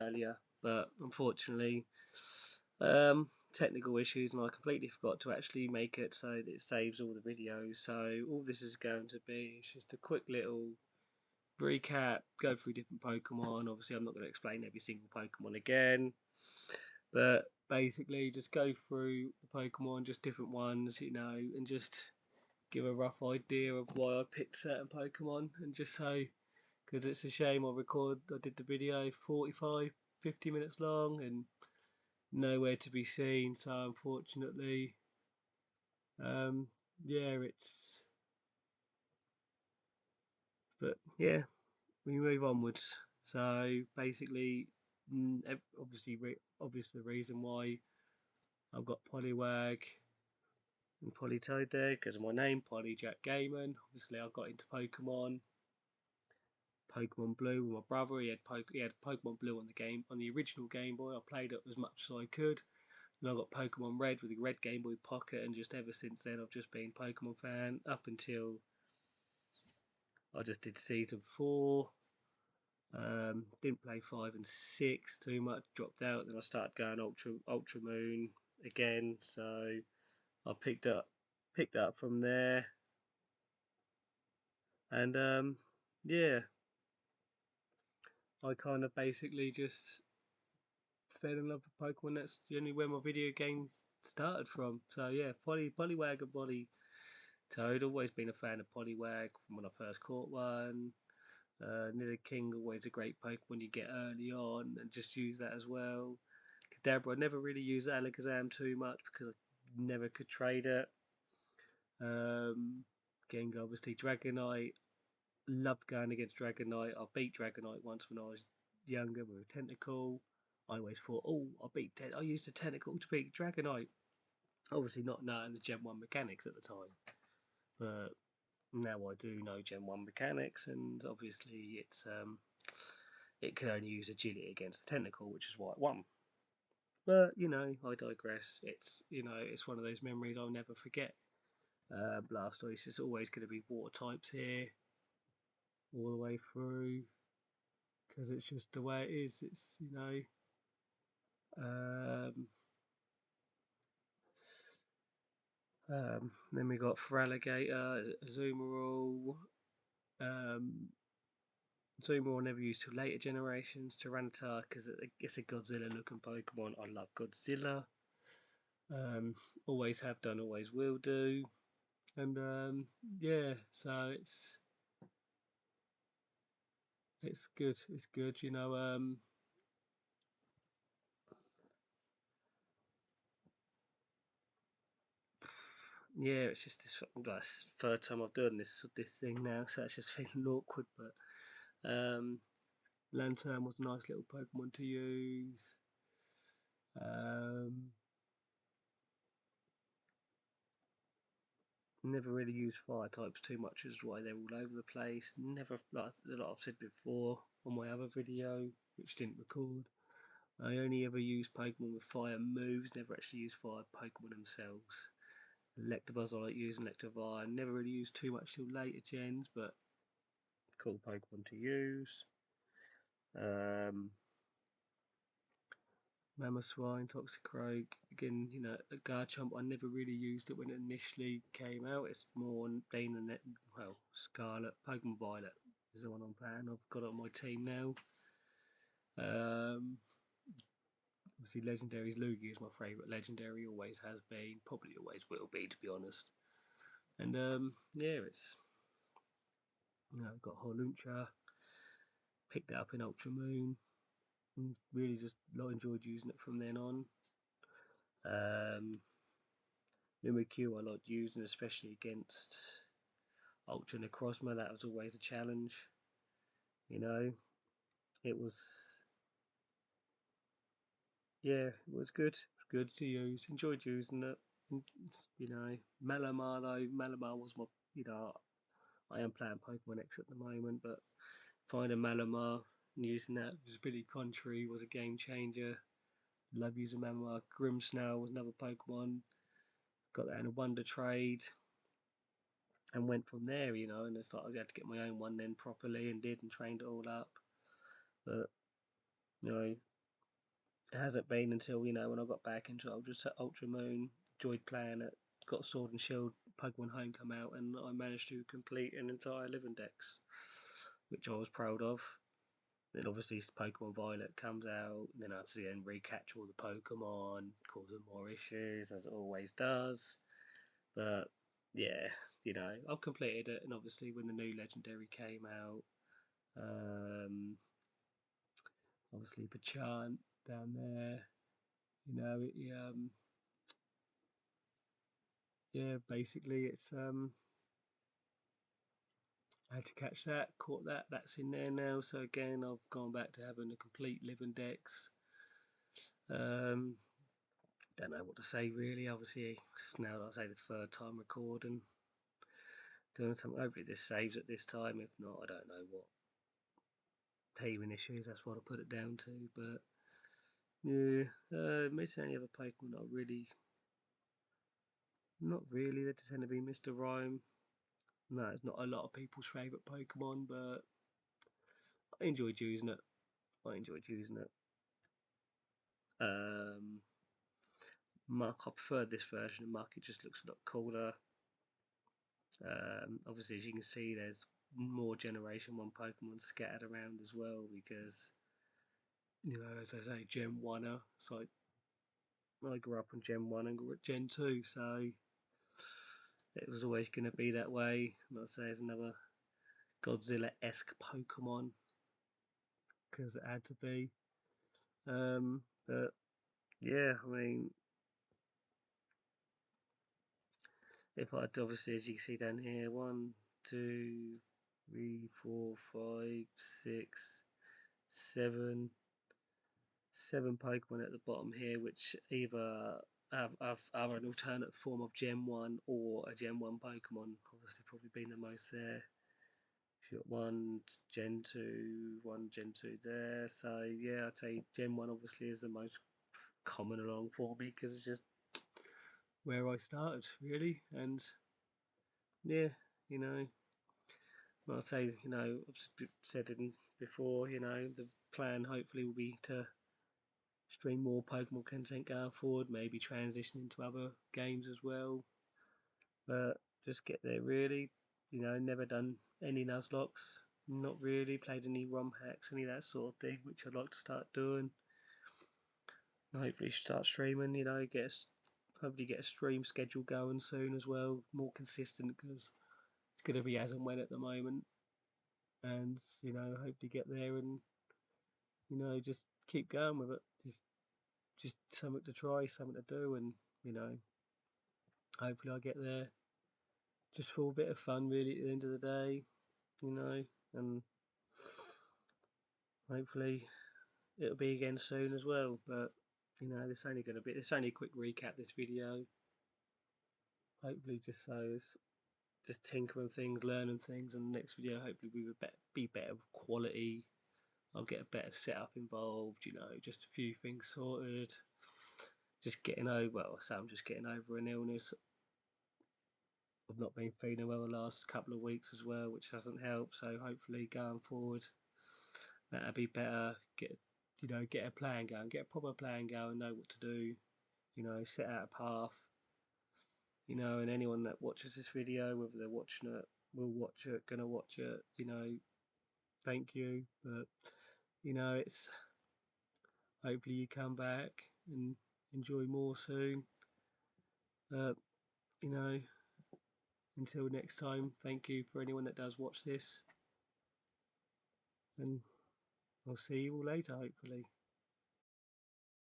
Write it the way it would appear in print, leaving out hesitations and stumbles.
tell you, but unfortunately, technical issues, and I completely forgot to actually make it so that it saves all the videos. So all this is going to be is just a quick little recap, go through different Pokemon. Obviously, I'm not going to explain every single Pokemon again, but basically just go through the Pokemon, just different ones, and just give a rough idea of why I picked certain Pokemon, and just so, because it's a shame I did the video 45, 50 minutes long and nowhere to be seen, so unfortunately, yeah, we move onwards. So basically, obvious the reason why I've got Poliwag and Politoed there because of my name, Polly Jack Gaiman. Obviously, I got into Pokemon Blue with my brother. He had Pokemon Blue on the original Game Boy. I played it as much as I could. And I got Pokemon Red with the red Game Boy Pocket, and just ever since then I've just been Pokemon fan up until I just did season 4. Didn't play 5 and 6 too much, dropped out. Then I started going Ultra Moon again, so I picked up from there, and yeah, I kind of basically just fell in love with Pokemon. That's generally where my video game started from. So yeah, Poliwag and Politoed. Always been a fan of Poliwag from when I first caught one. Nidoking, always a great Pokemon you get early on, and just use that as well. Kadabra, I never really used Alakazam too much because I never could trade it. Gengar, obviously, Dragonite. Loved going against Dragonite. I beat Dragonite once when I was younger with a Tentacle. I always thought, oh, I used a Tentacle to beat Dragonite. Obviously, not knowing the Gen 1 mechanics at the time. But now I do know Gen 1 mechanics, and obviously it can only use agility against the Tentacle, which is why it won. But I digress. It's one of those memories I'll never forget. Blastoise is always going to be water types here, all the way through, because it's just the way it is. Then we got Feraligatr, Azumarill. Azumarill never used to later generations. Tyranitar, because it's a Godzilla looking Pokemon. I love Godzilla. Always have done, always will do. And yeah, so it's good. It's good, yeah, it's just this third time I've done this thing now, so it's just feeling awkward. But Lantern was a nice little Pokemon to use. Never really used fire types too much, is why they're all over the place. Never, like a lot I've said before on my other video, which didn't record. I only ever used Pokemon with fire moves, never actually used fire Pokemon themselves. Electabuzz I like using, Electivire. Never really used too much till later gens, but cool Pokemon to use. Mamoswine, Toxicroak, again, a Garchomp. I never really used it when it initially came out. It's more been Scarlet, Pokemon Violet is the one I'm playing. I've got it on my team now. Obviously, Legendary's Lugia is my favourite Legendary, always has been, probably always will be, to be honest. And yeah, it's I've got Horluncha, picked it up in Ultra Moon, and really just enjoyed using it from then on. Mimikyu I liked using, especially against Ultra Necrozma. That was always a challenge. It was, yeah, it was good. It was good to use. Enjoyed using it. Malamar though. Malamar was my, I am playing Pokemon X at the moment, but finding Malamar and using that Visibility Contrary was a game changer. Love using Malamar. Grimmsnarl was another Pokemon. Got that in a Wonder Trade and went from there, and I had to get my own one then properly and trained it all up. But, It hasn't been until, you know, when I got back into Ultra Moon, enjoyed playing it, got Sword and Shield, Pokemon Home come out, and I managed to complete an entire living dex, which I was proud of. Then obviously Pokemon Violet comes out, then I have to then recatch all the Pokemon, causing more issues as it always does. But yeah, you know, I've completed it, and obviously when the new Legendary came out, obviously Pachant down there, you know, yeah, basically I had to catch that, caught that, that's in there now. So again, I've gone back to having a complete living dex. Um, don't know what to say really. Obviously, now I say the third time recording, doing something. Hopefully, this saves at this time. If not, I don't know what teething issues. That's what I put it down to. But yeah, missing any other Pokemon? Not really. They tend to be Mr. Rhyme. No, it's not a lot of people's favourite Pokemon, but I enjoyed using it. I enjoyed using it. Um, Muck, I prefer this version of Muck. It just looks a lot cooler. Obviously, as you can see, there's more Generation 1 Pokemon scattered around as well because, you know, as I say, Gen 1er. So I grew up on Gen 1 and grew up Gen 2, so it was always going to be that way. I'm not saying it's another Godzilla-esque Pokemon because it had to be. But yeah, I mean, if I'd obviously, as you can see down here, 1, 2, 3, 4, 5, 6, 7 Pokemon at the bottom here, which either have an alternate form of Gen 1 or a Gen 1 Pokemon. Obviously, probably been the most there. You've got 1 Gen 2, 1 Gen 2 there. So, yeah, I'd say Gen 1 obviously is the most common along for me because it's just where I started, really. And yeah, you know, I'd say, you know, I've said it before, you know, the plan hopefully will be to stream more Pokemon content going forward, maybe transition into other games as well. But just get there really. You know, never done any Nuzlocks, not really played any ROM hacks, any of that sort of thing, which I'd like to start doing. And hopefully start streaming, you know, hopefully get a stream schedule going soon as well, more consistent because it's going to be as and when at the moment. And, you know, hopefully get there and, you know, just keep going with it. Just something to try, something to do, and, you know, hopefully I get there just for a bit of fun really at the end of the day, you know, and hopefully it'll be again soon as well. But you know, it's only a quick recap, this video. Hopefully just so it's just tinkering things, learning things, and the next video hopefully we would be better quality. I'll get a better setup involved, you know, just a few things sorted. Just getting over, well, so I'm just getting over an illness. I've not been feeling well the last couple of weeks as well, which doesn't help. So hopefully going forward, that'll be better. Get a plan going, get a proper plan going, know what to do. You know, set out a path. You know, and anyone that watches this video, whether they're watching it, will watch it, gonna watch it. You know, thank you. But you know, it's hopefully you come back and enjoy more soon. You know, until next time, thank you for anyone that does watch this, and I'll see you all later, hopefully.